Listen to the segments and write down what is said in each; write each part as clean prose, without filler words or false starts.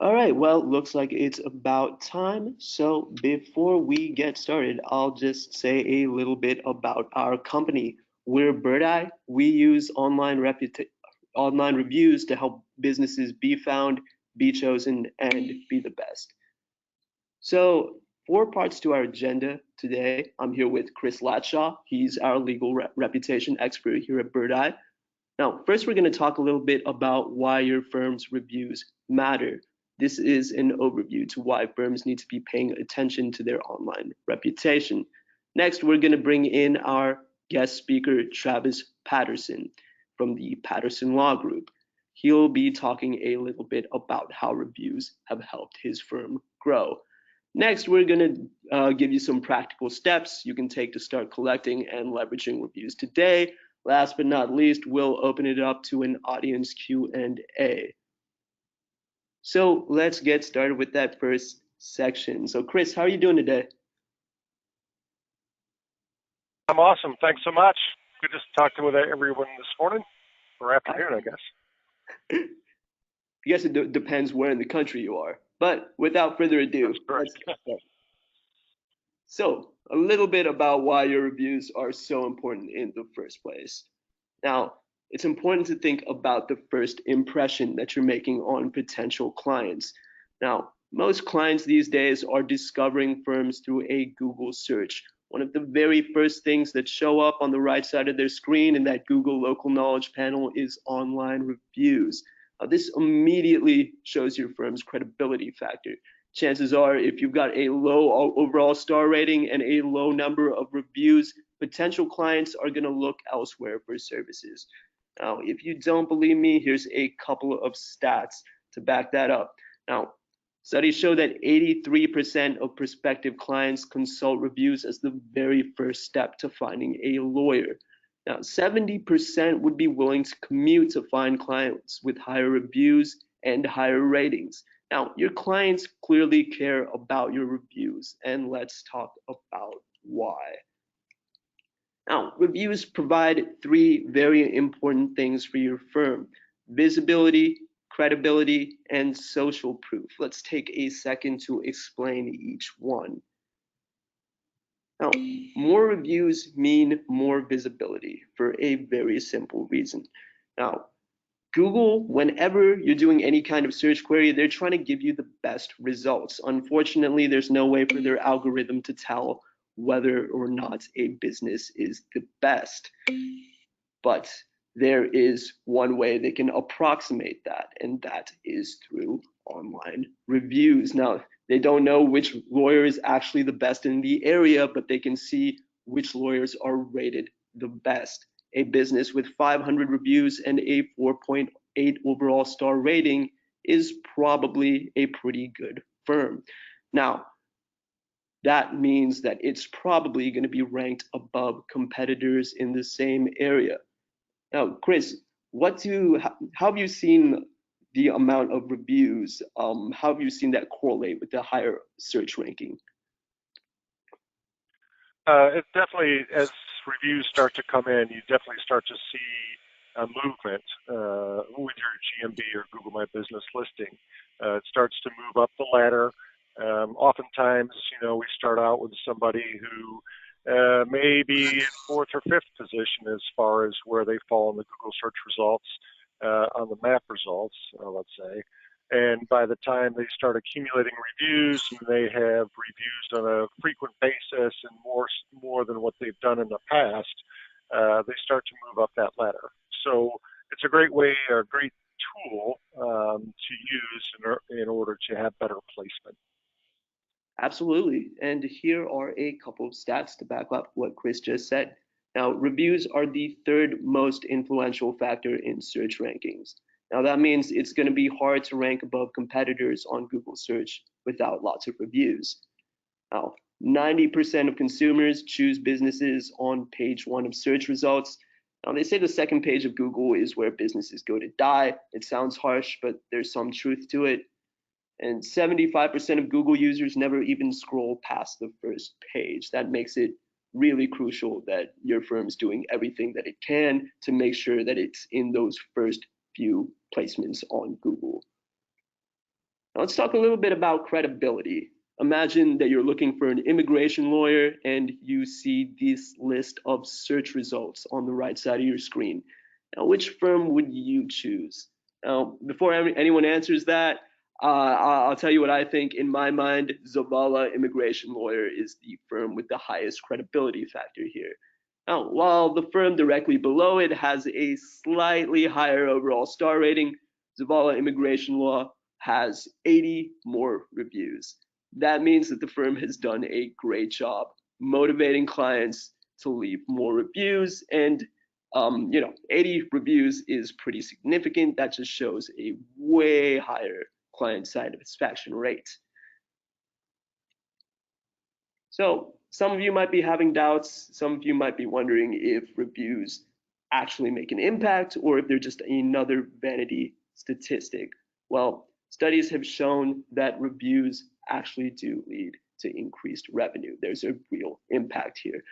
All right, well, looks like it's about time. So before we get started, I'll just say a little bit about our company. We're Birdeye. We use online reviews to help businesses be found, be chosen, and be the best. So, four parts to our agenda today. I'm here with Chris Latshaw. He's our legal reputation expert here at Birdeye. Now, first, we're going to talk a little bit about why your firm's reviews matter. This is an overview to why firms need to be paying attention to their online reputation. Next, we're going to bring in our guest speaker, Travis Patterson from the Patterson Law Group. He'll be talking a little bit about how reviews have helped his firm grow. Next, we're going to give you some practical steps you can take to start collecting and leveraging reviews today. Last but not least, we'll open it up to an audience Q&A. So let's get started with that first section. So Chris, how are you doing today? I'm awesome. Thanks so much. Good to talk to with everyone this morning or afternoon, I guess. I guess it depends where in the country you are. But without further ado, let's get started. So, a little bit about why your reviews are so important in the first place. Now, it's important to think about the first impression that you're making on potential clients. Now, most clients these days are discovering firms through a Google search. One of the very first things that show up on the right side of their screen in that Google local knowledge panel is online reviews. This immediately shows your firm's credibility factor. Chances are, if you've got a low overall star rating and a low number of reviews, potential clients are going to look elsewhere for services. Now, if you don't believe me, here's a couple of stats to back that up. Now, studies show that 83% of prospective clients consult reviews as the very first step to finding a lawyer. Now, 70% would be willing to commute to find clients with higher reviews and higher ratings. Now, your clients clearly care about your reviews, and let's talk about why. Now, reviews provide three very important things for your firm: visibility, credibility, and social proof. Let's take a second to explain each one. Now, more reviews mean more visibility for a very simple reason. Now, Google, whenever you're doing any kind of search query, they're trying to give you the best results. Unfortunately, there's no way for their algorithm to tell whether or not a business is the best. But there is one way they can approximate that, and that is through online reviews. Now, they don't know which lawyer is actually the best in the area, but they can see which lawyers are rated the best. A business with 500 reviews and a 4.8 overall star rating is probably a pretty good firm. Now, that means that it's probably going to be ranked above competitors in the same area. Now, Chris, how have you seen the amount of reviews? How have you seen that correlate with the higher search ranking? It definitely, as reviews start to come in, you definitely start to see a movement with your GMB or Google My Business listing. It starts to move up the ladder. Oftentimes, we start out with somebody who may be in fourth or fifth position as far as where they fall in the Google search results, on the map results, let's say. And by the time they start accumulating reviews, and they have reviews on a frequent basis and more than what they've done in the past, they start to move up that ladder. So it's a great way, or a great tool to use in order to have better placement. Absolutely. And here are a couple of stats to back up what Chris just said. Now, reviews are the third most influential factor in search rankings. Now, that means it's going to be hard to rank above competitors on Google search without lots of reviews. Now, 90% of consumers choose businesses on page one of search results. Now, they say the second page of Google is where businesses go to die. It sounds harsh, but there's some truth to it. And 75% of Google users never even scroll past the first page. That makes it really crucial that your firm's doing everything that it can to make sure that it's in those first few placements on Google. Now let's talk a little bit about credibility. Imagine that you're looking for an immigration lawyer and you see this list of search results on the right side of your screen. Now, which firm would you choose? Now, before anyone answers that, I'll tell you what I think. In my mind, Zavala Immigration Lawyer is the firm with the highest credibility factor here. Now, while the firm directly below it has a slightly higher overall star rating, Zavala Immigration Law has 80 more reviews. That means that the firm has done a great job motivating clients to leave more reviews. And 80 reviews is pretty significant. That just shows a way higher client satisfaction rate. So some of you might be having doubts. Some of you might be wondering if reviews actually make an impact or if they're just another vanity statistic. Well, studies have shown that reviews actually do lead to increased revenue. There's a real impact here.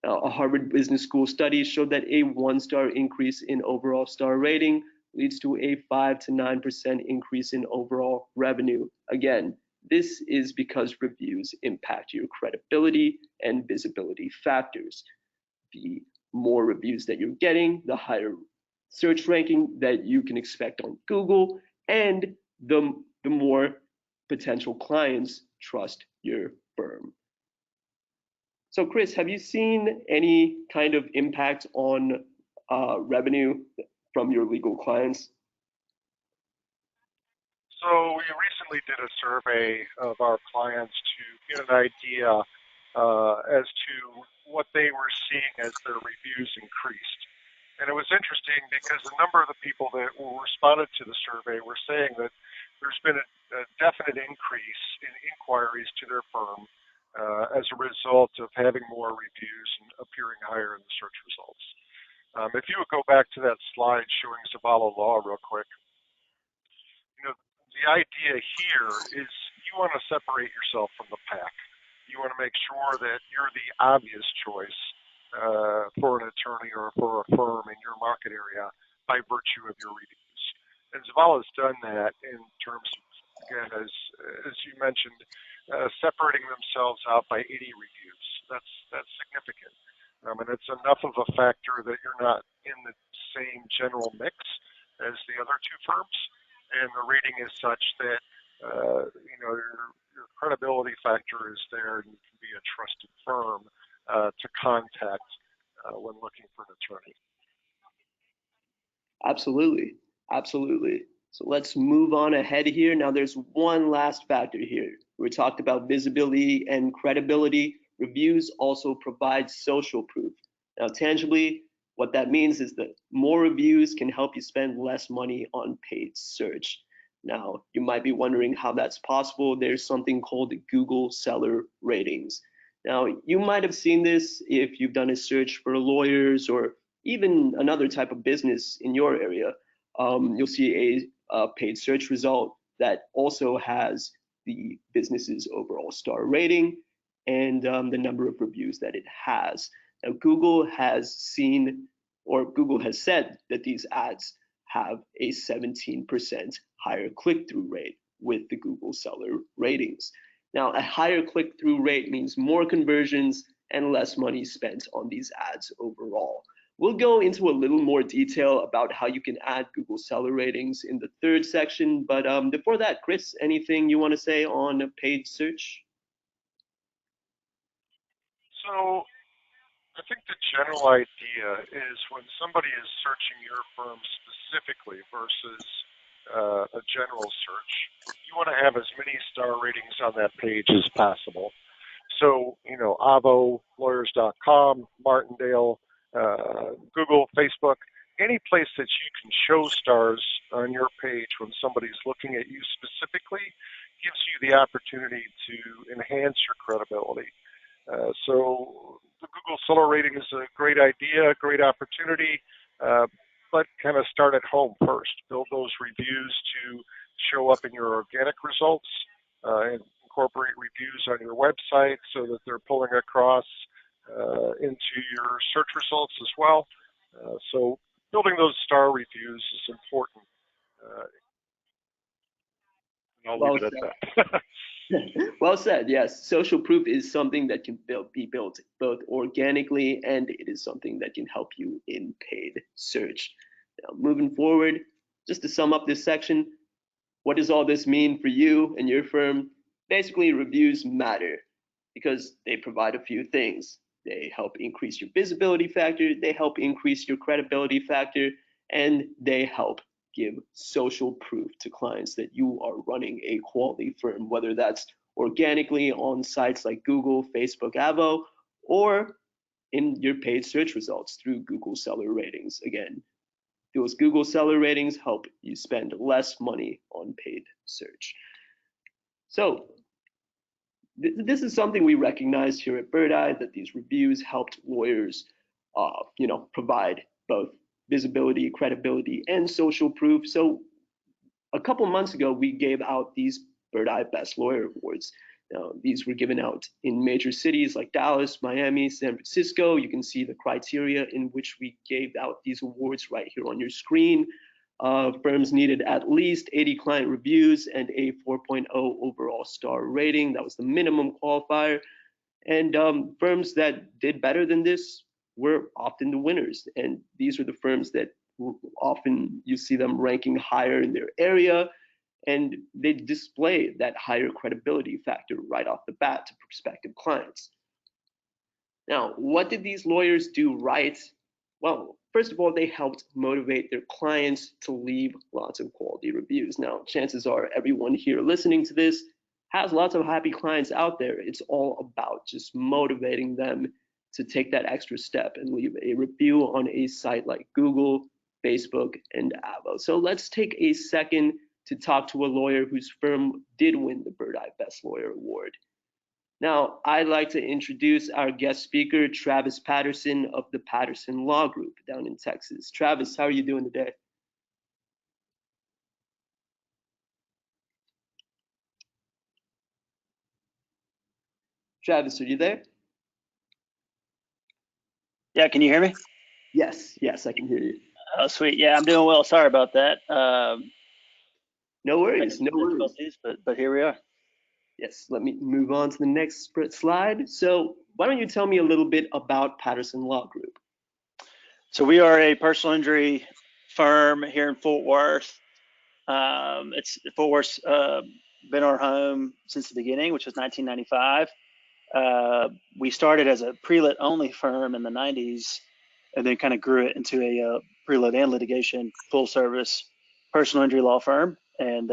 Now, a Harvard Business School study showed that a 1-star increase in overall star rating leads to a 5 to 9% increase in overall revenue. Again, this is because reviews impact your credibility and visibility factors. The more reviews that you're getting, the higher search ranking that you can expect on Google, and the more potential clients trust your firm. So, Chris, have you seen any kind of impact on revenue from your legal clients? So we recently did a survey of our clients to get an idea as to what they were seeing as their reviews increased. And it was interesting because a number of the people that responded to the survey were saying that there's been a definite increase in inquiries to their firm as a result of having more reviews and appearing higher in the search results. If you would go back to that slide showing Zavala Law real quick, the idea here is you want to separate yourself from the pack. You want to make sure that you're the obvious choice for an attorney or for a firm in your market area by virtue of your reviews. And Zavala's done that in terms of, again, as you mentioned, separating themselves out by 80 reviews. That's significant. And it's enough of a factor that you're not in the same general mix as the other two firms. And the rating is such that your credibility factor is there, and you can be a trusted firm to contact when looking for an attorney. Absolutely, absolutely. So let's move on ahead here. Now, there's one last factor here. We talked about visibility and credibility. Reviews also provide social proof. Now, tangibly, what that means is that more reviews can help you spend less money on paid search. Now, you might be wondering how that's possible. There's something called Google Seller Ratings. Now, you might have seen this if you've done a search for lawyers or even another type of business in your area. You'll see a paid search result that also has the business's overall star rating and the number of reviews that it has. Now, Google has said that these ads have a 17% higher click-through rate with the Google Seller Ratings. Now, a higher click-through rate means more conversions and less money spent on these ads overall. We'll go into a little more detail about how you can add Google Seller Ratings in the third section, but before that, Chris, anything you want to say on paid search? So I think the general idea is when somebody is searching your firm specifically versus a general search, you want to have as many star ratings on that page as possible. So, avolawyers.com, Martindale, Google, Facebook, any place that you can show stars on your page when somebody's looking at you specifically gives you the opportunity to enhance your credibility. So the Google Seller Rating is a great idea, a great opportunity, but kind of start at home first. Build those reviews to show up in your organic results, and incorporate reviews on your website so that they're pulling across into your search results as well. So building those star reviews is important I'll leave Well it at said. that. Well said. Yes, social proof is something that can be built both organically, and it is something that can help you in paid search. Now, moving forward, just to sum up this section, what does all this mean for you and your firm? Basically, reviews matter because they provide a few things. They help increase your visibility factor, they help increase your credibility factor, and they help give social proof to clients that you are running a quality firm, whether that's organically on sites like Google, Facebook, Avo, or in your paid search results through Google seller ratings. Again, those Google seller ratings help you spend less money on paid search. So this is something we recognize here at Birdeye, that these reviews helped lawyers, provide both visibility, credibility, and social proof. So a couple months ago, we gave out these Birdeye Best Lawyer Awards. These were given out in major cities like Dallas, Miami, San Francisco. You can see the criteria in which we gave out these awards right here on your screen. Firms needed at least 80 client reviews and a 4.0 overall star rating. That was the minimum qualifier. And firms that did better than this were often the winners. And these are the firms that often you see them ranking higher in their area, and they display that higher credibility factor right off the bat to prospective clients. Now, what did these lawyers do right? Well, first of all, they helped motivate their clients to leave lots of quality reviews. Now, chances are everyone here listening to this has lots of happy clients out there. It's all about just motivating them to take that extra step and leave a review on a site like Google, Facebook, and Avo. So let's take a second to talk to a lawyer whose firm did win the Birdeye Best Lawyer Award. Now, I'd like to introduce our guest speaker, Travis Patterson of the Patterson Law Group down in Texas. Travis, how are you doing today? Travis, are you there? Yeah, can you hear me? Yes, I can hear you. Oh, sweet. Yeah, I'm doing well. Sorry about that. No worries, no Technical worries. difficulties, but here we are. Yes, let me move on to the next slide. So why don't you tell me a little bit about Patterson Law Group? So we are a personal injury firm here in Fort Worth. It's Fort Worth's been our home since the beginning, which was 1995. We started as a pre-lit only firm in the 90s, and then kind of grew it into a pre-lit and litigation full service personal injury law firm. And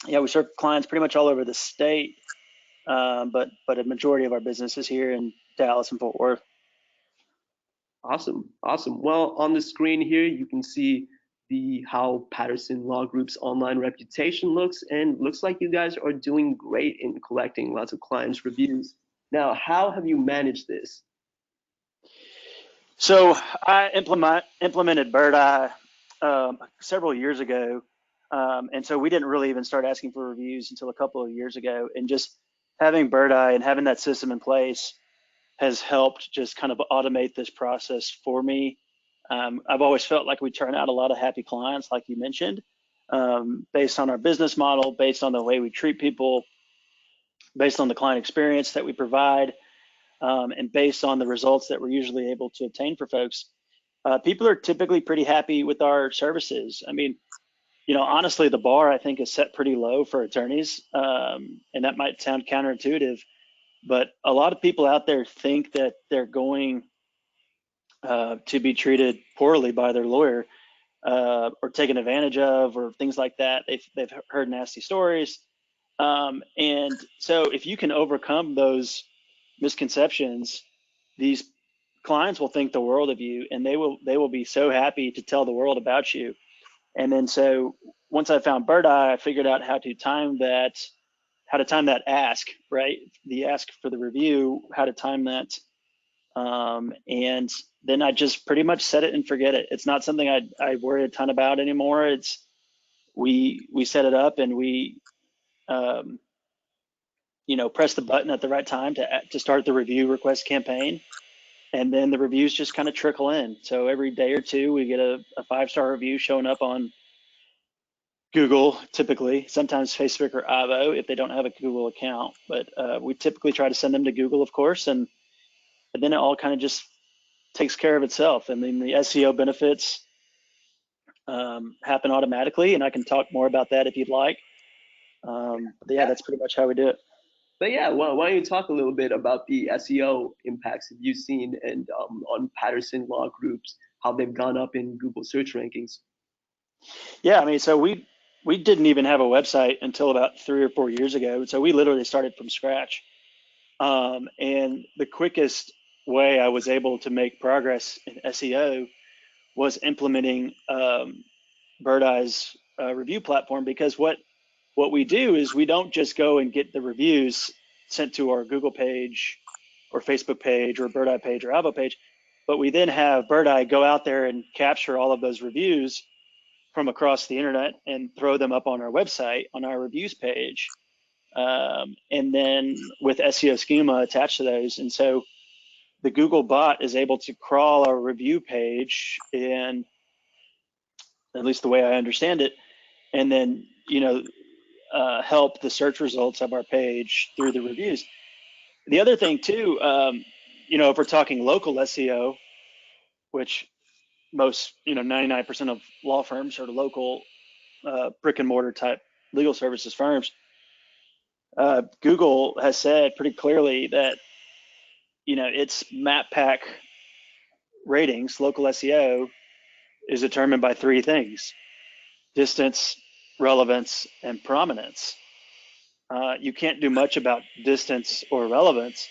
yeah, we serve clients pretty much all over the state, but a majority of our business is here in Dallas and Fort Worth. Awesome, awesome. Well, on the screen here, you can see how Patterson Law Group's online reputation looks, and looks like you guys are doing great in collecting lots of clients' reviews. Now, how have you managed this? So I implemented Birdeye several years ago, and so we didn't really even start asking for reviews until a couple of years ago. And just having Birdeye and having that system in place has helped just kind of automate this process for me. I've always felt like we turn out a lot of happy clients, like you mentioned, based on our business model, based on the way we treat people, based on the client experience that we provide, and based on the results that we're usually able to obtain for folks. People are typically pretty happy with our services. I mean, honestly, the bar I think is set pretty low for attorneys, and that might sound counterintuitive, but a lot of people out there think that they're going to be treated poorly by their lawyer, or taken advantage of, or things like that. They've heard nasty stories, and so if you can overcome those misconceptions, these clients will think the world of you, and they will be so happy to tell the world about you. And then so once I found Birdeye, I figured out how to time that ask, right? The ask for the review, how to time that. And then I just pretty much set it and forget it. It's not something I worry a ton about anymore. We set it up, and we press the button at the right time to start the review request campaign. And then the reviews just kind of trickle in. So every day or two, we get a 5-star review showing up on Google typically, sometimes Facebook or Avo if they don't have a Google account. But we typically try to send them to Google, of course, and then it all kind of just takes care of itself. I mean, the SEO benefits happen automatically, and I can talk more about that if you'd like. But yeah, Yeah. that's pretty much how we do it. But yeah, why don't you talk a little bit about the SEO impacts that you've seen and on Patterson law groups, how they've gone up in Google search rankings? Yeah, I mean, so we didn't even have a website until about 3 or 4 years ago. So we literally started from scratch. And the quickest way I was able to make progress in SEO was implementing Birdeye's review platform, because what we do is we don't just go and get the reviews sent to our Google page or Facebook page or Birdeye page or Avo page, but we then have Birdeye go out there and capture all of those reviews from across the internet and throw them up on our website on our reviews page, and then with SEO schema attached to those. And so the Google bot is able to crawl our review page, and at least the way I understand it, and then help the search results of our page through the reviews. The other thing too, if we're talking local SEO, which most 99% of law firms are local brick and mortar type legal services firms. Google has said pretty clearly that its map pack ratings, local SEO, is determined by three things: distance, relevance, and prominence. You can't do much about distance or relevance,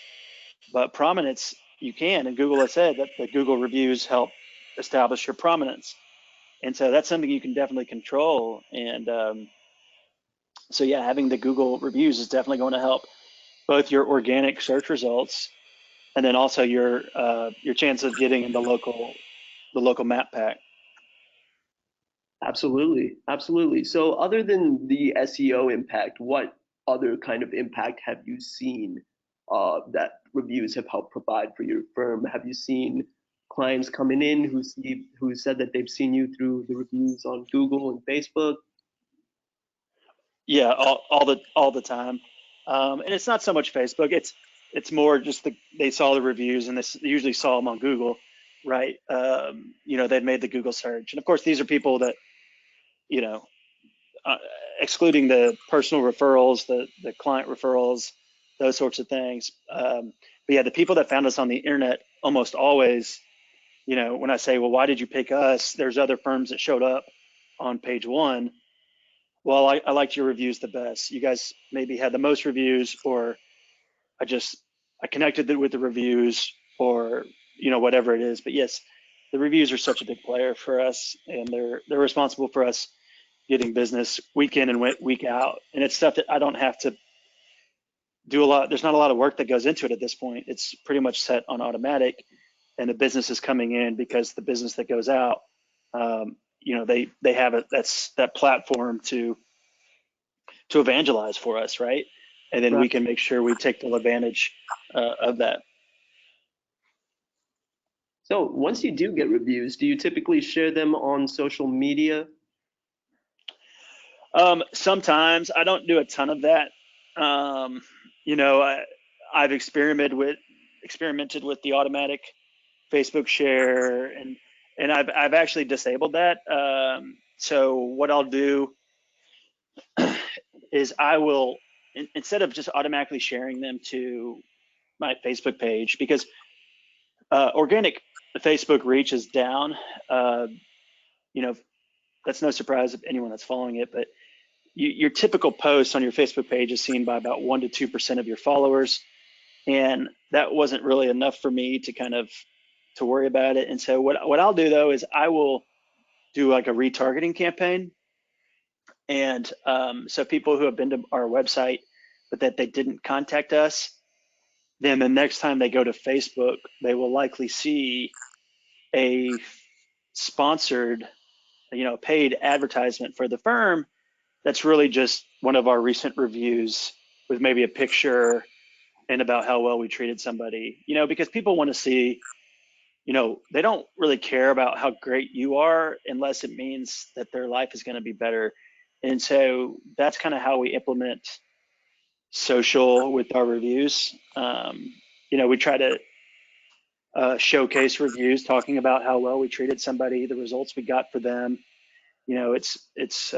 but prominence you can. And Google has said that the Google reviews help establish your prominence. And so that's something you can definitely control. And so, yeah, having the Google reviews is definitely going to help both your organic search results and then also your chance of getting in the local map pack. Absolutely, absolutely. So other than the SEO impact, what other kind of impact have you seen that reviews have helped provide for your firm? Have you seen clients coming in who said that they've seen you through the reviews on Google and Facebook? Yeah, all the time. And it's not so much Facebook. It's more just they saw the reviews, and they usually saw them on Google, right? They'd made the Google search, and of course these are people that you know, uh, excluding the personal referrals, the client referrals, those sorts of things. But yeah, the people that found us on the internet almost always, when I say, well, why did you pick us? There's other firms that showed up on page one. Well, I liked your reviews the best. You guys maybe had the most reviews, or I just I connected with the reviews, or whatever it is. But yes, the reviews are such a big player for us, and they're responsible for us getting business week in and week out. And it's stuff that I don't have to do a lot. There's not a lot of work that goes into it at this point. It's pretty much set on automatic, and the business is coming in because the business that goes out, they have that platform to evangelize for us, right? And then Right. we can make sure we take full advantage of that. So once you do get reviews, do you typically share them on social media? Sometimes I don't do a ton of that. Um, I've experimented with the automatic Facebook share, and I've actually disabled that. So what I'll do is I will, instead of just automatically sharing them to my Facebook page, because organic Facebook reach is down. Uh, you know, that's no surprise if anyone that's following it, but your typical post on your Facebook page is seen by about 1 to 2% of your followers, and that wasn't really enough for me to worry about it. And so what I'll do though is I will do like a retargeting campaign, and so people who have been to our website but that they didn't contact us, then the next time they go to Facebook, they will likely see a sponsored, paid advertisement for the firm that's really just one of our recent reviews with maybe a picture and about how well we treated somebody, because people want to see, they don't really care about how great you are unless it means that their life is going to be better. And so that's kind of how we implement social with our reviews. We try to showcase reviews, talking about how well we treated somebody, the results we got for them. It's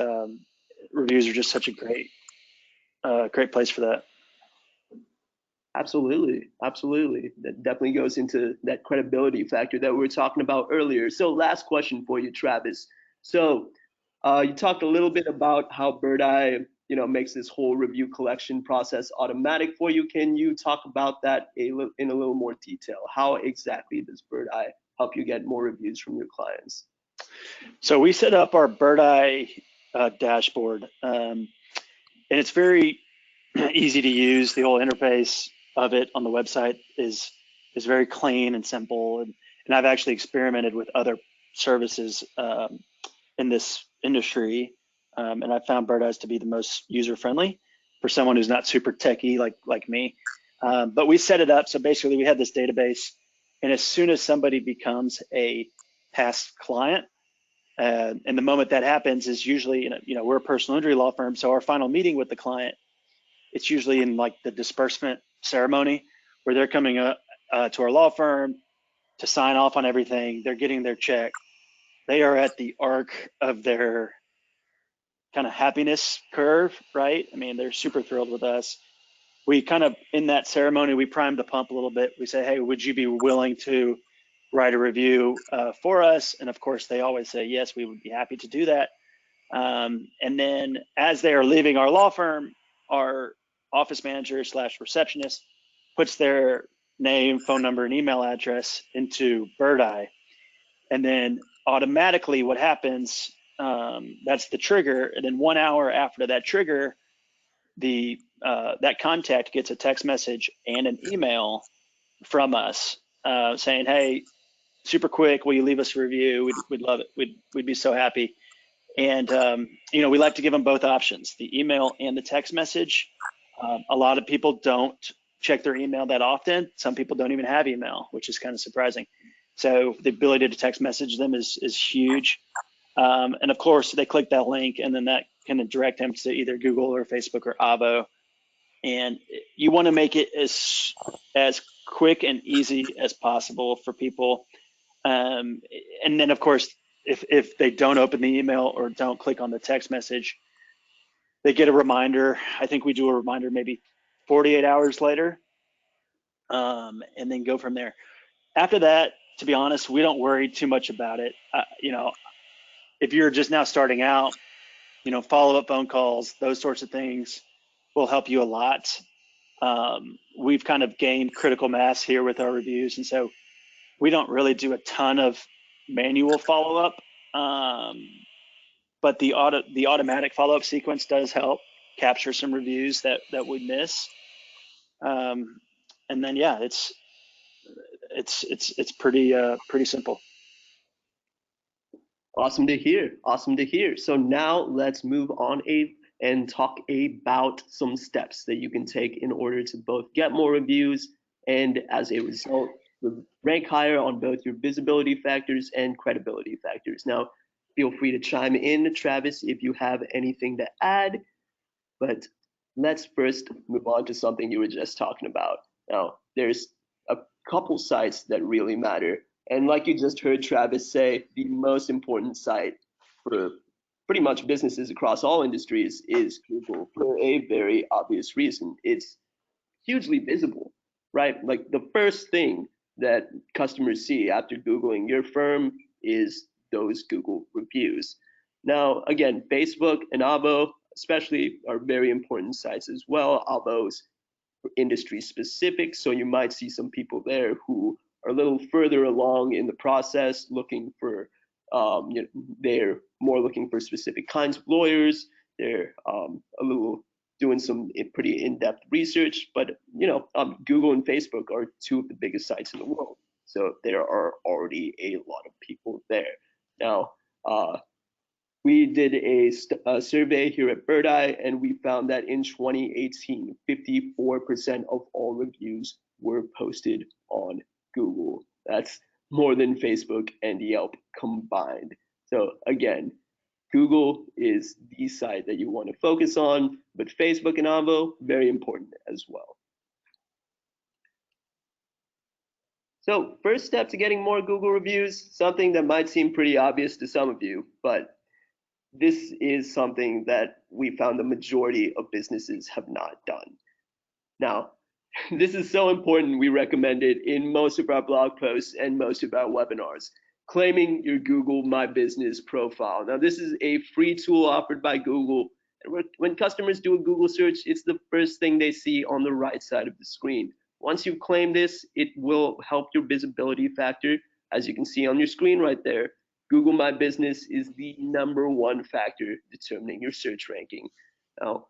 reviews are just such a great place for that. Absolutely, absolutely. That definitely goes into that credibility factor that we were talking about earlier. So, last question for you, Travis. So, you talked a little bit about how Birdeye, makes this whole review collection process automatic for you. Can you talk about that in a little more detail? How exactly does Birdeye help you get more reviews from your clients? So we set up our Birdeye dashboard, and it's very easy to use. The whole interface of it on the website is very clean and simple. And I've actually experimented with other services in this industry, and I found Birdeye's to be the most user friendly for someone who's not super techy like me. But we set it up so basically we have this database, and as soon as somebody becomes a past client, and the moment that happens is usually, we're a personal injury law firm, so our final meeting with the client, it's usually in like the disbursement ceremony where they're coming up to our law firm to sign off on everything. They're getting their check. They are at the arc of their kind of happiness curve, right? I mean, they're super thrilled with us. We kind of, in that ceremony, we prime the pump a little bit. We say, hey, would you be willing to write a review for us? And of course, they always say, yes, we would be happy to do that. And then as they are leaving our law firm, our office manager / receptionist puts their name, phone number, and email address into Birdeye. And then automatically what happens, that's the trigger. And then 1 hour after that trigger, that contact gets a text message and an email from us saying, hey, super quick, will you leave us a review? We'd love it. We'd be so happy. And, we like to give them both options, the email and the text message. A lot of people don't check their email that often. Some people don't even have email, which is kind of surprising. So the ability to text message them is huge. And of course, they click that link, and then that can direct them to either Google or Facebook or Avo. And you want to make it as quick and easy as possible for people. And then, of course, if they don't open the email or don't click on the text message, they get a reminder. I think we do a reminder maybe 48 hours later, and then go from there. After that, to be honest, we don't worry too much about it. If you're just now starting out, follow-up phone calls, those sorts of things will help you a lot. We've kind of gained critical mass here with our reviews, and so we don't really do a ton of manual follow-up, but the automatic follow-up sequence does help capture some reviews that we miss. And then yeah, it's pretty simple. Awesome to hear. Awesome to hear. So now let's move on and talk about some steps that you can take in order to both get more reviews and, as a result, rank higher on both your visibility factors and credibility factors. Now, feel free to chime in, Travis, if you have anything to add. But let's first move on to something you were just talking about. Now, there's a couple sites that really matter. And like you just heard Travis say, the most important site for pretty much businesses across all industries is Google, for a very obvious reason. It's hugely visible, right? Like the first thing that customers see after Googling your firm is those Google reviews. Now, again, Facebook and Avo especially are very important sites as well. Avo's industry specific, so you might see some people there who are a little further along in the process, looking for, they're more looking for specific kinds of lawyers. They're a little doing some pretty in-depth research, but Google and Facebook are two of the biggest sites in the world, so there are already a lot of people there. Now, we did a survey here at Birdeye, and we found that in 2018, 54% of all reviews were posted on Google. That's more than Facebook and Yelp combined. So again, Google is the site that you want to focus on, but Facebook and Avvo, very important as well. So first step to getting more Google reviews, something that might seem pretty obvious to some of you, but this is something that we found the majority of businesses have not done. Now, this is so important, we recommend it in most of our blog posts and most of our webinars. Claiming your Google My Business profile. Now, this is a free tool offered by Google. And when customers do a Google search, it's the first thing they see on the right side of the screen. Once you claim this, it will help your visibility factor. As you can see on your screen right there, Google My Business is the #1 factor determining your search ranking. Now,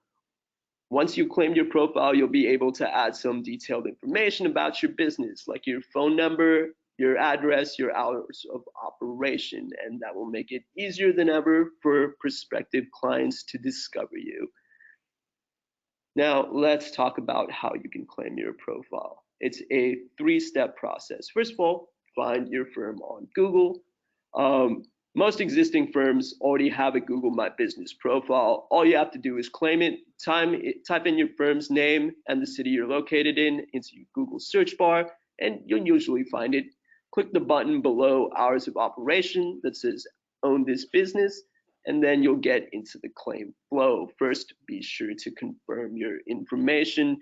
once you claim your profile, you'll be able to add some detailed information about your business, like your phone number, your address, your hours of operation, and that will make it easier than ever for prospective clients to discover you. Now, let's talk about how you can claim your profile. It's a 3-step process. First of all, find your firm on Google. Most existing firms already have a Google My Business profile. All you have to do is claim it, type in your firm's name and the city you're located in into your Google search bar, and you'll usually find it. Click the button below hours of operation that says own this business, and then you'll get into the claim flow. First, be sure to confirm your information.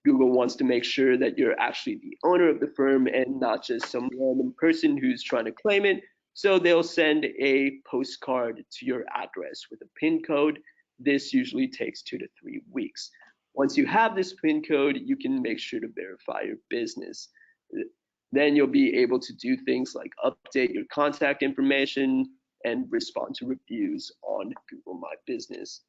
Google wants to make sure that you're actually the owner of the firm and not just some random person who's trying to claim it. So they'll send a postcard to your address with a PIN code. This usually takes 2 to 3 weeks. Once you have this PIN code, you can make sure to verify your business. Then you'll be able to do things like update your contact information and respond to reviews on Google My Business.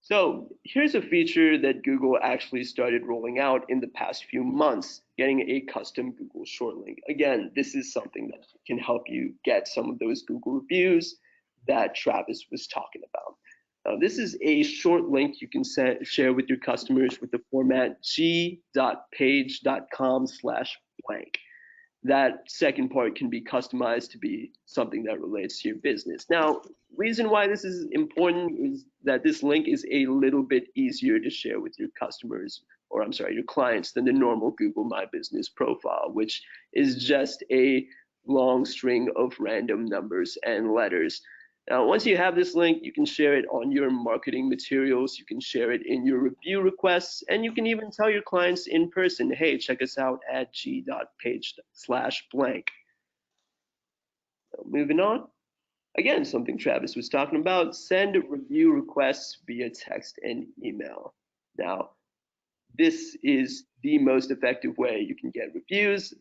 So here's a feature that Google actually started rolling out in the past few months, getting a custom Google short link. Again, this is something that can help you get some of those Google reviews that Travis was talking about. Now, this is a short link you can share with your customers with the format g.page.com/blank. That second part can be customized to be something that relates to your business. Now, reason why this is important is that this link is a little bit easier to share with your customers, or I'm sorry, your clients, than the normal Google My Business profile, which is just a long string of random numbers and letters. Now, once you have this link, you can share it on your marketing materials, you can share it in your review requests, and you can even tell your clients in person, hey, check us out at g.page/blank. Moving on. Again, something Travis was talking about, send review requests via text and email. Now, this is the most effective way you can get reviews.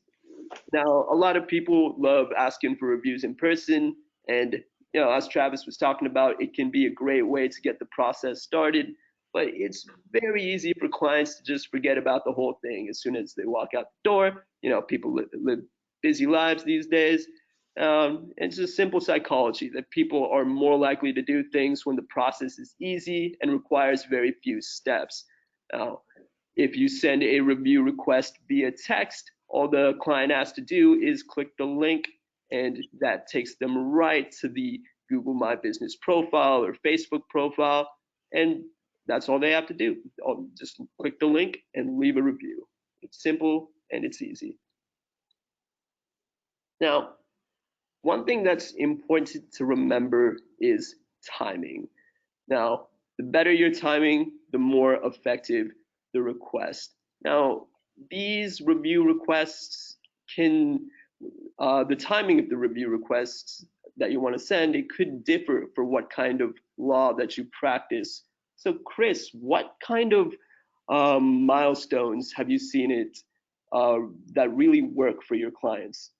Now, a lot of people love asking for reviews in person, and as Travis was talking about, it can be a great way to get the process started, but it's very easy for clients to just forget about the whole thing as soon as they walk out the door. People live busy lives these days. It's just simple psychology that people are more likely to do things when the process is easy and requires very few steps. Now, if you send a review request via text, all the client has to do is click the link, and that takes them right to the Google My Business profile or Facebook profile, and that's all they have to do. Just click the link and leave a review. It's simple and it's easy. Now, one thing that's important to remember is timing. Now, the better your timing, the more effective the request. Now, these review requests the timing of the review requests that you want to send, it could differ for what kind of law that you practice. So Chris, what kind of milestones have you seen that really work for your clients?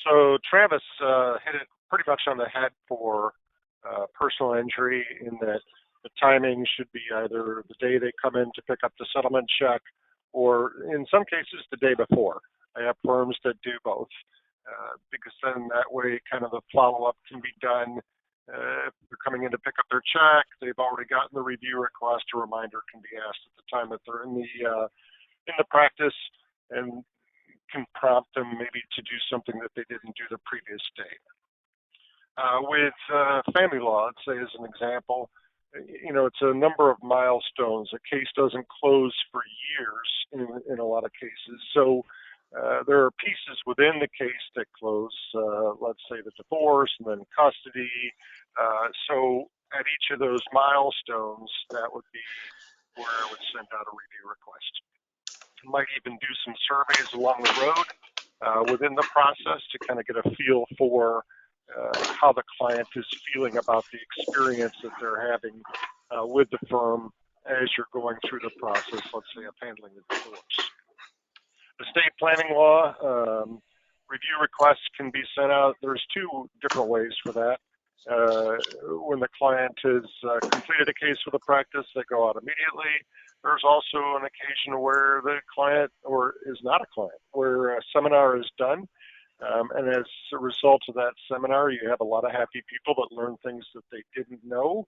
So Travis hit it pretty much on the head for personal injury, in that the timing should be either the day they come in to pick up the settlement check, or in some cases the day before. I have firms that do both, because then that way kind of the follow-up can be done. If they're coming in to pick up their check, they've already gotten the review request, a reminder can be asked at the time that they're in the practice, and can prompt them maybe to do something that they didn't do the previous day. With family law, let's say as an example, it's a number of milestones. A case doesn't close for years in a lot of cases. So there are pieces within the case that close, let's say the divorce and then custody. So at each of those milestones, that would be where I would send out a review request. I might even do some surveys along the road within the process to kind of get a feel for how the client is feeling about the experience that they're having with the firm as you're going through the process, let's say, of handling the divorce. Estate planning law, review requests can be sent out. There's two different ways for that. When the client has completed a case with a practice, they go out immediately. There's also an occasion where the client, or is not a client, where a seminar is done. And as a result of that seminar, you have a lot of happy people that learn things that they didn't know.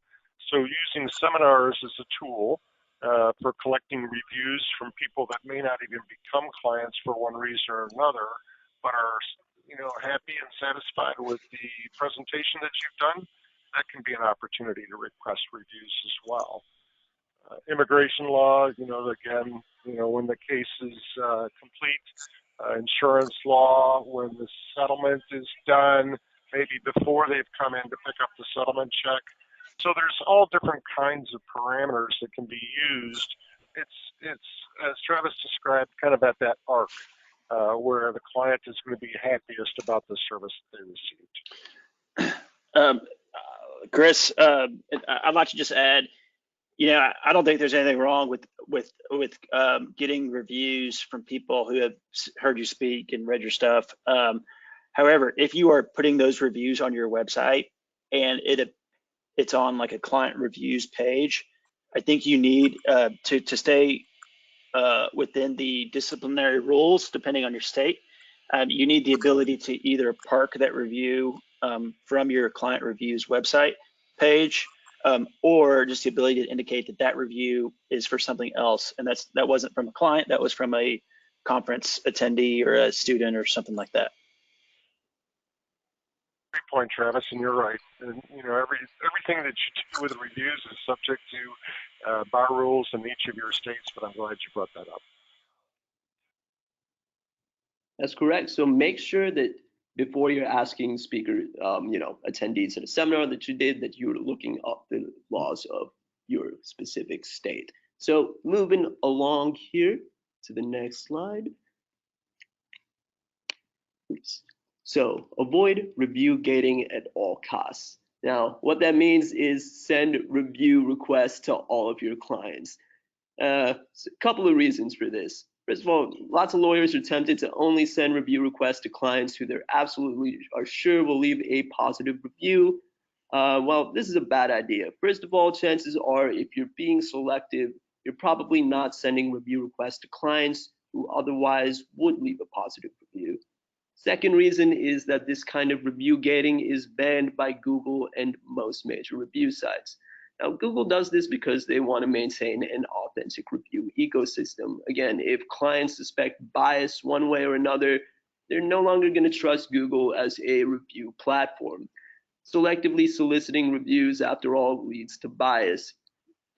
So using seminars as a tool for collecting reviews from people that may not even become clients for one reason or another, but are happy and satisfied with the presentation that you've done, that can be an opportunity to request reviews as well. Immigration law, again, when the case is complete. Insurance law, when the settlement is done, maybe before they've come in to pick up the settlement check. So there's all different kinds of parameters that can be used. It's as Travis described, kind of at that arc where the client is going to be happiest about the service that they received. Chris, I'd like to just add, I don't think there's anything wrong with getting reviews from people who have heard you speak and read your stuff. However, if you are putting those reviews on your website and it's on like a client reviews page, I think you need to stay within the disciplinary rules, depending on your state. You need the ability to either park that review from your client reviews website page, or just the ability to indicate that review is for something else, and that wasn't from a client, that was from a conference attendee or a student or something like that. Great point, Travis, and you're right. And everything that you do with reviews is subject to bar rules in each of your states, but I'm glad you brought that up. That's correct. So make sure that before you're asking speakers, attendees at a seminar that you did, that you're looking up the laws of your specific state. So moving along here to the next slide. Oops. So avoid review gating at all costs. Now, what that means is send review requests to all of your clients. A couple of reasons for this. First of all, lots of lawyers are tempted to only send review requests to clients who they're absolutely are sure will leave a positive review. Well, this is a bad idea. First of all, chances are if you're being selective, you're probably not sending review requests to clients who otherwise would leave a positive review. Second reason is that this kind of review gating is banned by Google and most major review sites. Now, Google does this because they want to maintain an authentic review ecosystem. Again, if clients suspect bias one way or another, they're no longer going to trust Google as a review platform. Selectively soliciting reviews, after all, leads to bias.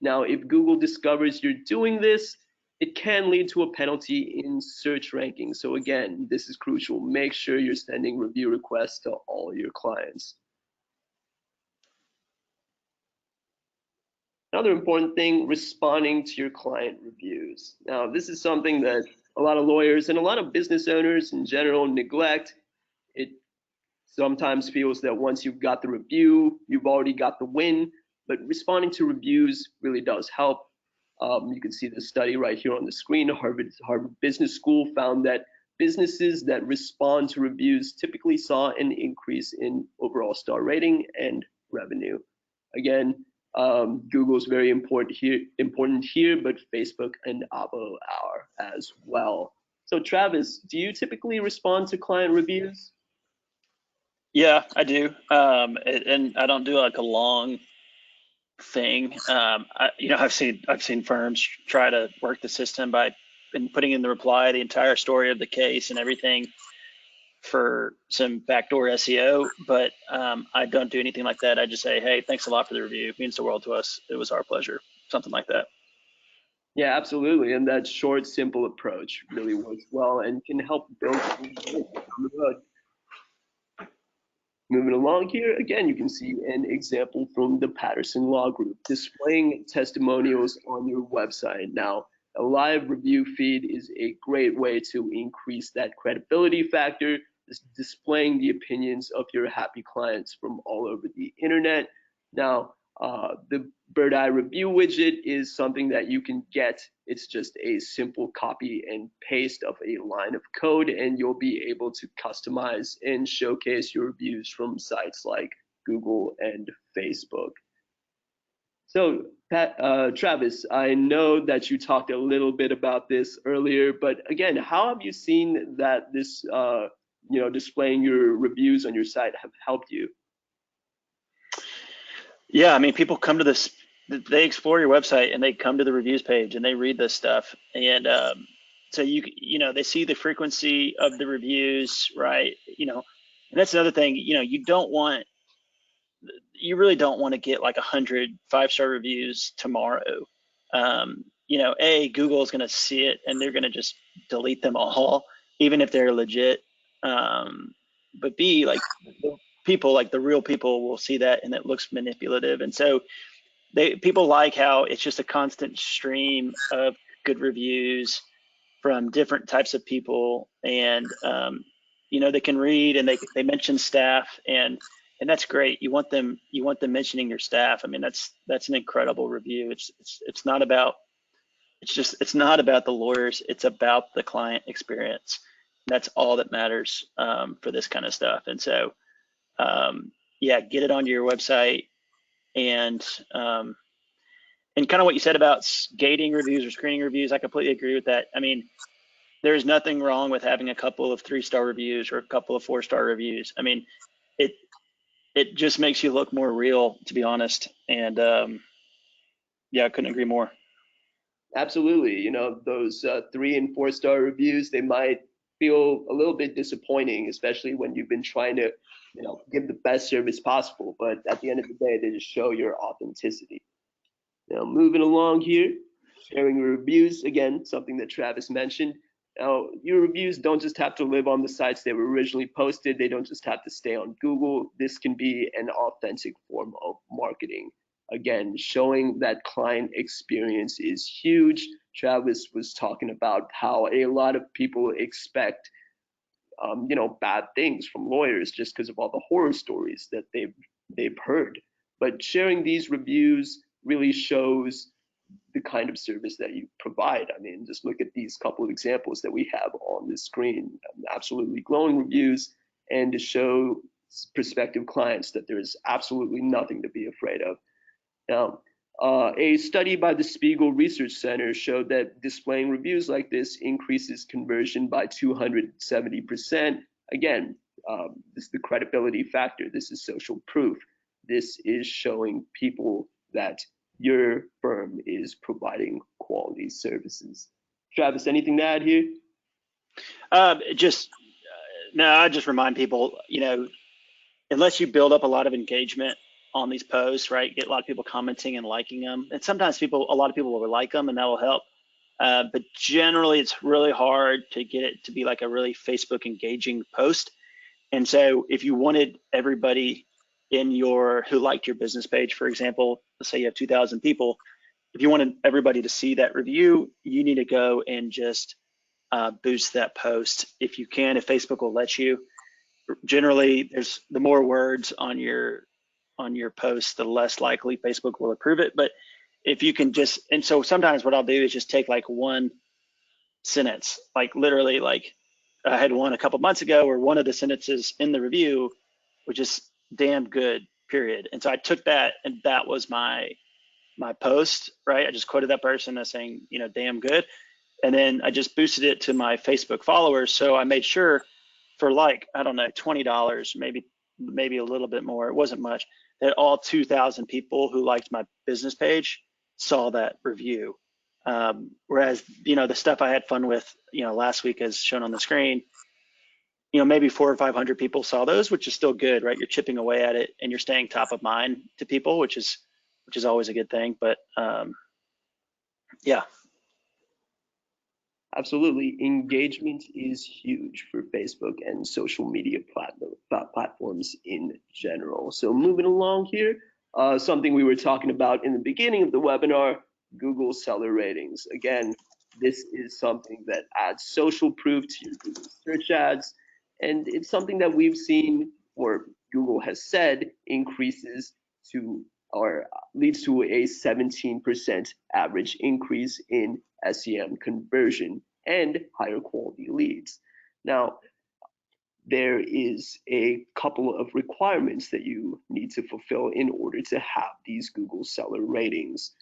Now, if Google discovers you're doing this, it can lead to a penalty in search rankings. So again, this is crucial. Make sure you're sending review requests to all your clients. Another important thing, responding to your client reviews. Now, this is something that a lot of lawyers and a lot of business owners in general neglect. It sometimes feels that once you've got the review, you've already got the win, but responding to reviews really does help. You can see the study right here on the screen. Harvard Business School found that businesses that respond to reviews typically saw an increase in overall star rating and revenue. Again, Google is very important here, but Facebook and Avo are as well. So Travis, do you typically respond to client reviews? Yeah, I do, and I don't do like a long thing. I've seen firms try to work the system by and putting in the reply the entire story of the case and everything for some backdoor SEO, but I don't do anything like that. I just say, hey, thanks a lot for the review. It means the world to us. It was our pleasure. Something like that. Yeah, absolutely. And that short, simple approach really works well and can help build down the road. Moving along here, again, you can see an example from the Patterson Law Group displaying testimonials on your website. Now, a live review feed is a great way to increase that credibility factor, displaying the opinions of your happy clients from all over the internet. Now, the Birdeye review widget is something that you can get. It's just a simple copy and paste of a line of code, and you'll be able to customize and showcase your reviews from sites like Google and Facebook. So, Travis, I know that you talked a little bit about this earlier, but again, how have you seen that this, displaying your reviews on your site have helped you? Yeah, I mean, people come to this, they explore your website and they come to the reviews page and they read this stuff. And so they see the frequency of the reviews, right? And that's another thing, you really don't want to get like 100 5-star reviews tomorrow. Google is going to see it and they're going to just delete them all, even if they're legit. But B, like people, like the real people will see that and it looks manipulative. And so people like how it's just a constant stream of good reviews from different types of people, and they can read and they mention staff, and that's great. You want them mentioning your staff. I mean, that's an incredible review. It's not about the lawyers. It's about the client experience. That's all that matters for this kind of stuff. And so, get it onto your website, and kind of what you said about gating reviews or screening reviews, I completely agree with that. I mean, there's nothing wrong with having a couple of 3-star reviews or a couple of 4-star reviews. I mean, it just makes you look more real, to be honest. And I couldn't agree more. Absolutely. Those 3 and 4-star reviews, they might feel a little bit disappointing, especially when you've been trying to, give the best service possible. But at the end of the day, they just show your authenticity. Now, moving along here, sharing reviews, again, something that Travis mentioned. Now, your reviews don't just have to live on the sites they were originally posted. They don't just have to stay on Google. This can be an authentic form of marketing. Again, showing that client experience is huge. Travis was talking about how a lot of people expect, bad things from lawyers just because of all the horror stories that they've heard. But sharing these reviews really shows the kind of service that you provide. I mean, just look at these couple of examples that we have on the screen. Absolutely glowing reviews, and to show prospective clients that there is absolutely nothing to be afraid of. Now, a study by the Spiegel Research Center showed that displaying reviews like this increases conversion by 270%. Again, this is the credibility factor. This is social proof. This is showing people that your firm is providing quality services. Travis, anything to add here? I just remind people, unless you build up a lot of engagement on these posts, right? Get a lot of people commenting and liking them. And sometimes a lot of people will like them and that will help. But generally it's really hard to get it to be like a really Facebook engaging post. And so if you wanted everybody who liked your business page, for example, let's say you have 2,000 people, if you wanted everybody to see that review, you need to go and just boost that post if you can, if Facebook will let you. Generally, there's the more words on your post, the less likely Facebook will approve it. But if you can and so sometimes what I'll do is just take like one sentence, like literally, like I had one a couple months ago where one of the sentences in the review was just damn good, period. And so I took that and that was my post, right? I just quoted that person as saying, damn good. And then I just boosted it to my Facebook followers. So I made sure for like, I don't know, $20, maybe a little bit more, it wasn't much, that all 2,000 people who liked my business page saw that review. Whereas, the stuff I had fun with, last week as shown on the screen, maybe 400 or 500 people saw those, which is still good, right? You're chipping away at it and you're staying top of mind to people, which is always a good thing. But yeah. Absolutely. Engagement is huge for Facebook and social media platforms in general. So moving along here, something we were talking about in the beginning of the webinar, Google seller ratings. Again, this is something that adds social proof to your Google search ads. And it's something that we've seen, or Google has said, increases to or leads to a 17% average increase in SEM conversion and higher quality leads. Now, there is a couple of requirements that you need to fulfill in order to have these Google seller ratings.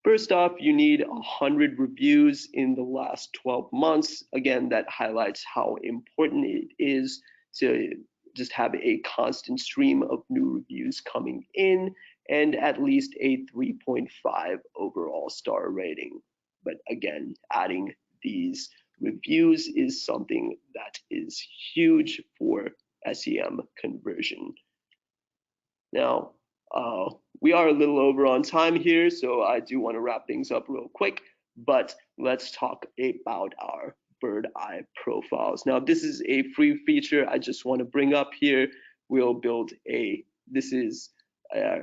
First off, you need 100 reviews in the last 12 months. Again, that highlights how important it is to just have a constant stream of new reviews coming in and at least a 3.5 overall star rating. But again, adding these reviews is something that is huge for SEM conversion. Now, we are a little over on time here, so I do want to wrap things up real quick, but let's talk about our Birdeye profiles. Now, this is a free feature I just want to bring up here. We'll build this is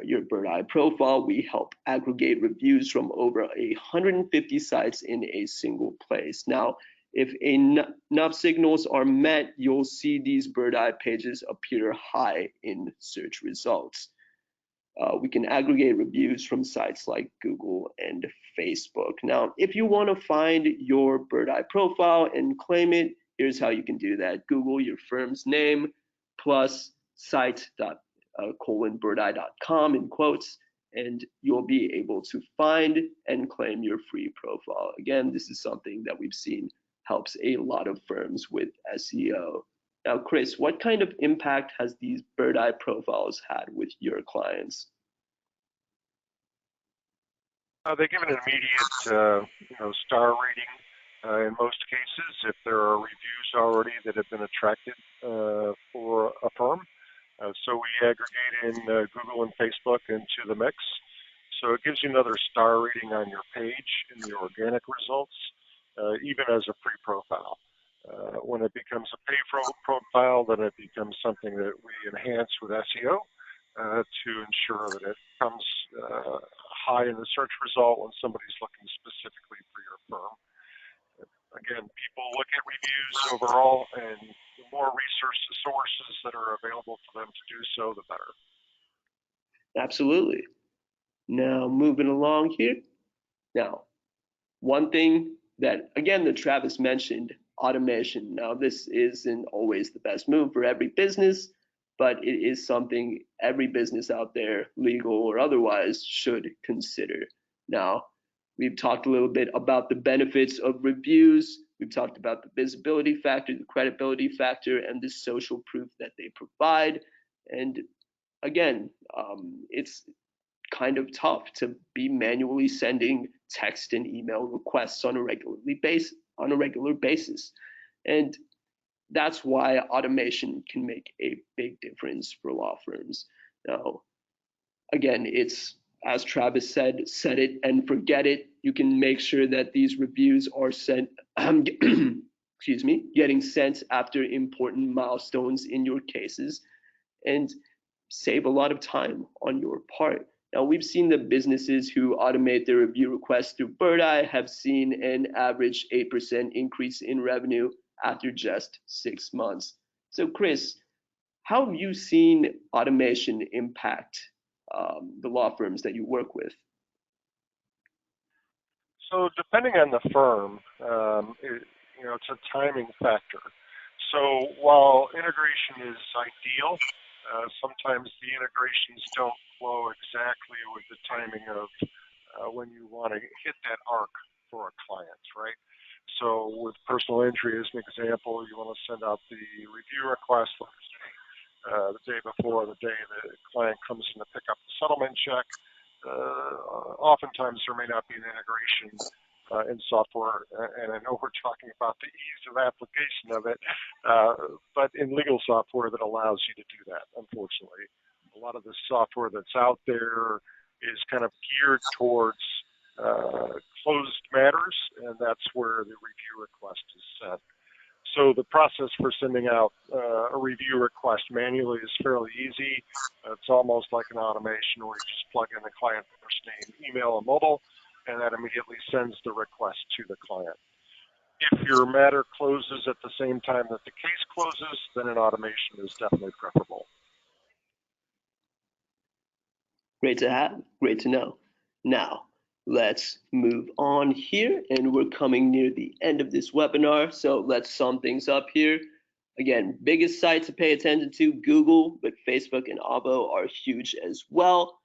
your Birdeye profile. We help aggregate reviews from over 150 sites in a single place. Now, if enough signals are met, you'll see these Birdeye pages appear high in search results. We can aggregate reviews from sites like Google and Facebook. Now, if you want to find your Birdeye profile and claim it, here's how you can do that. Google your firm's name plus site.birdeye.com in quotes, and you'll be able to find and claim your free profile. Again, this is something that we've seen helps a lot of firms with SEO. Now, Chris, what kind of impact has these Birdeye profiles had with your clients? They give an immediate, star rating in most cases if there are reviews already that have been attracted for a firm. So we aggregate in Google and Facebook into the mix. So it gives you another star rating on your page in the organic results, even as a free profile. When it becomes a pay profile, then it becomes something that we enhance with SEO to ensure that it comes high in the search result when somebody's looking specifically for your firm. Again, people look at reviews overall, and the more sources that are available for them to do so, the better. Absolutely. Now, moving along here. Now, one thing that, again, that Travis mentioned, automation. Now, this isn't always the best move for every business, but it is something every business out there, legal or otherwise, should consider. Now, we've talked a little bit about the benefits of reviews. We've talked about the visibility factor, the credibility factor, and the social proof that they provide. And again, it's kind of tough to be manually sending text and email requests on a regular basis. And that's why automation can make a big difference for law firms. Now, again, it's, as Travis said, set it and forget it. You can make sure that these reviews are sent, getting sent after important milestones in your cases, and save a lot of time on your part. Now, we've seen that businesses who automate their review requests through Birdeye have seen an average 8% increase in revenue after just 6 months. So, Chris, how have you seen automation impact the law firms that you work with? So, depending on the firm, it's a timing factor. So, while integration is ideal, sometimes the integrations don't flow exactly with the timing of when you want to hit that arc for a client, right? So with personal injury as an example, you want to send out the review request the day before the day the client comes in to pick up the settlement check. Oftentimes there may not be an integration in software, and I know we're talking about the ease of application of it, but in legal software that allows you to do that, unfortunately. A lot of the software that's out there is kind of geared towards closed matters, and that's where the review request is set. So the process for sending out a review request manually is fairly easy. It's almost like an automation where you just plug in the client first name, email, and mobile, and that immediately sends the request to the client. If your matter closes at the same time that the case closes, then an automation is definitely preferable. Great to have, great to know. Now, let's move on here, and we're coming near the end of this webinar, so let's sum things up here. Again, biggest site to pay attention to, Google, but Facebook and Avo are huge as well.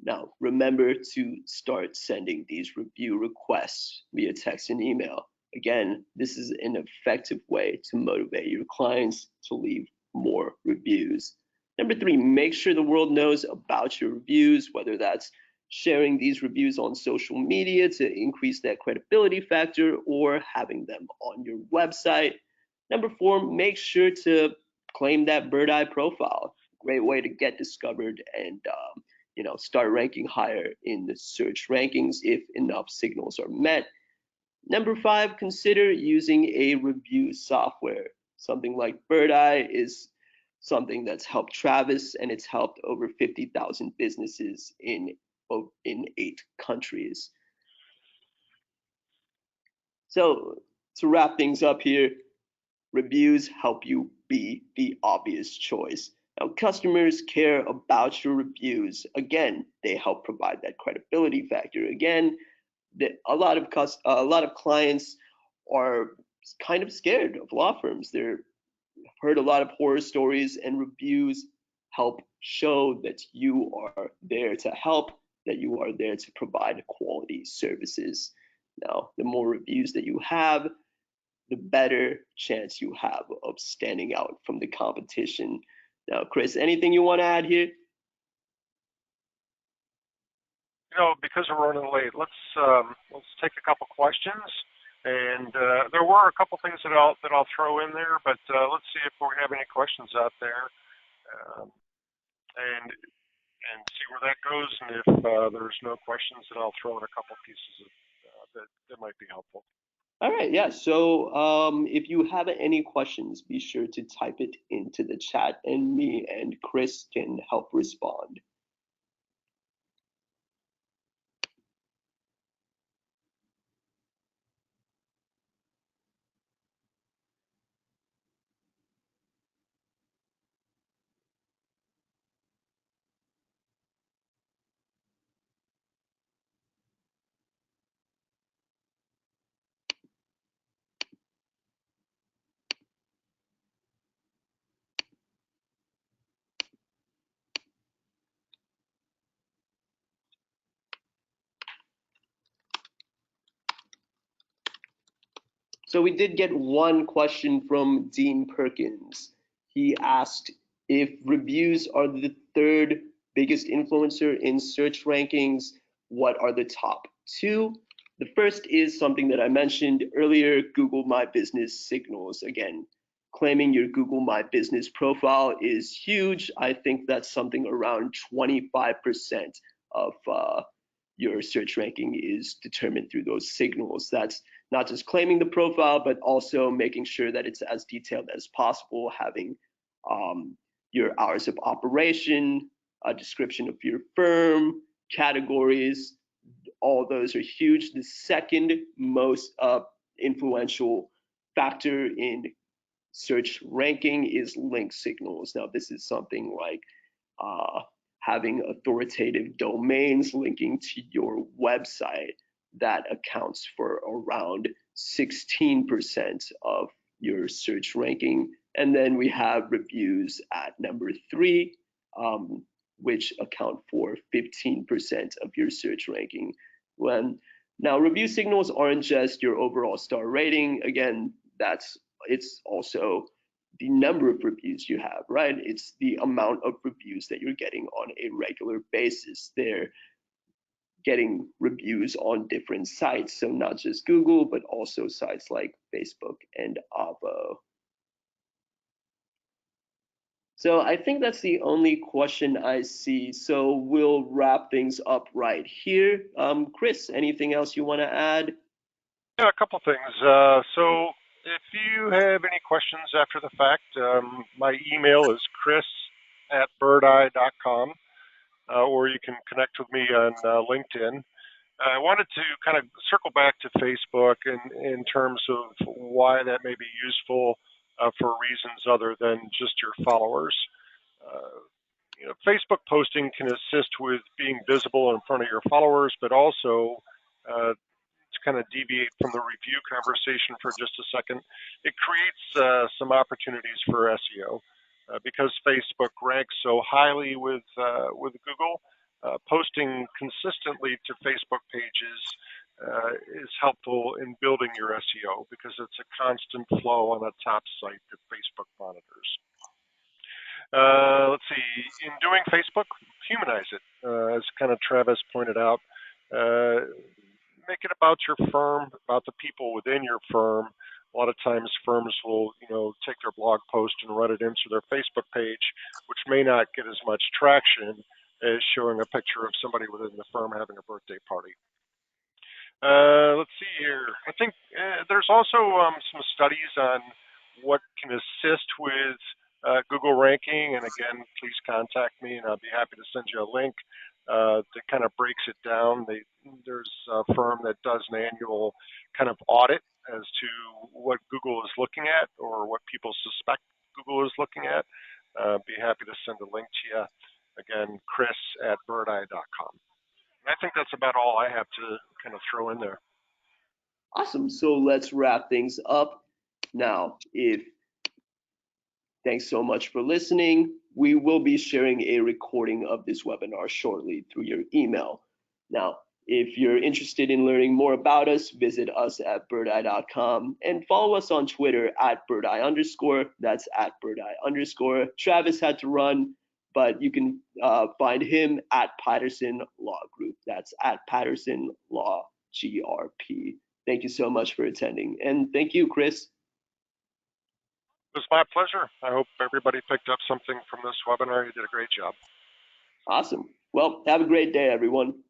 Now, remember to start sending these review requests via text and email. Again, this is an effective way to motivate your clients to leave more reviews. Number 3, make sure the world knows about your reviews, whether that's sharing these reviews on social media to increase that credibility factor or having them on your website. Number 4, make sure to claim that Birdeye profile. Great way to get discovered and start ranking higher in the search rankings if enough signals are met. Number 5, consider using a review software. Something like Birdeye is something that's helped Travis, and it's helped over 50,000 businesses in 8 countries. So to wrap things up here, reviews help you be the obvious choice. Now, customers care about your reviews. Again, they help provide that credibility factor. Again, a lot of clients are kind of scared of law firms. They've heard a lot of horror stories, and reviews help show that you are there to help, that you are there to provide quality services. Now, the more reviews that you have, the better chance you have of standing out from the competition. Now, Chris, anything you want to add here? Because we're running late, let's take a couple questions. And there were a couple things that I'll throw in there, but let's see if we have any questions out there, and see where that goes. And if there's no questions, then I'll throw in a couple pieces that might be helpful. All right, yeah. So if you have any questions, be sure to type it into the chat, and me and Chris can help respond. So we did get one question from Dean Perkins. He asked if reviews are the 3rd biggest influencer in search rankings, what are the top 2? The first is something that I mentioned earlier, Google My Business signals. Again, claiming your Google My Business profile is huge. I think that's something around 25% of your search ranking is determined through those signals. That's not just claiming the profile, but also making sure that it's as detailed as possible, having your hours of operation, a description of your firm, categories, all those are huge. The second most influential factor in search ranking is link signals. Now, this is something like having authoritative domains linking to your website. That accounts for around 16% of your search ranking. And then we have reviews at number 3, which account for 15% of your search ranking. Now, review signals aren't just your overall star rating. Again, it's also the number of reviews you have, right? It's the amount of reviews that you're getting on a regular basis. getting reviews on different sites. So not just Google, but also sites like Facebook and Avvo. So I think that's the only question I see. So we'll wrap things up right here. Chris, anything else you want to add? Yeah, a couple things. So if you have any questions after the fact, my email is chris@birdeye.com, or you can connect with me on LinkedIn. I wanted to kind of circle back to Facebook in terms of why that may be useful for reasons other than just your followers. Facebook posting can assist with being visible in front of your followers, but also to kind of deviate from the review conversation for just a second, it creates some opportunities for SEO because Facebook ranks so highly with Google. Posting consistently to Facebook pages is helpful in building your SEO because it's a constant flow on a top site that Facebook monitors. Let's see. In doing Facebook, humanize it, as kind of Travis pointed out. Make it about your firm, about the people within your firm. A lot of times, firms will, take their blog post and run it into their Facebook page, which may not get as much traction as showing a picture of somebody within the firm having a birthday party. Let's see here. I think there's also some studies on what can assist with Google ranking. And again, please contact me and I'll be happy to send you a link that kind of breaks it down. There's a firm that does an annual kind of audit as to what Google is looking at or what people suspect Google is looking at. Be happy to send a link to you. Again, chris@birdeye.com. And I think that's about all I have to kind of throw in there. Awesome. So let's wrap things up. Now, thanks so much for listening. We will be sharing a recording of this webinar shortly through your email. Now, if you're interested in learning more about us, visit us at birdeye.com and follow us on Twitter @birdeye_. That's @birdeye_. Travis had to run, but you can find him at Patterson Law Group. That's @Patterson Law GRP. Thank you so much for attending. And thank you, Chris. It was my pleasure. I hope everybody picked up something from this webinar. You did a great job. Awesome. Well, have a great day, everyone.